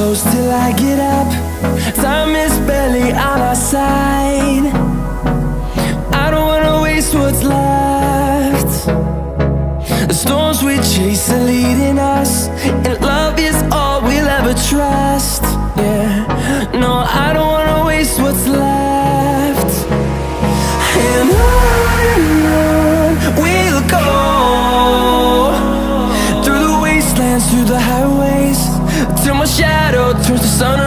close till I get up. Time is barely on our side. I don't wanna waste what's left. The storms we chase are leading us, and love is all we'll ever trust. Yeah, no, I don't wanna waste what's left. And on we'll go, through the wastelands, through the highways, till my shadow turns to sun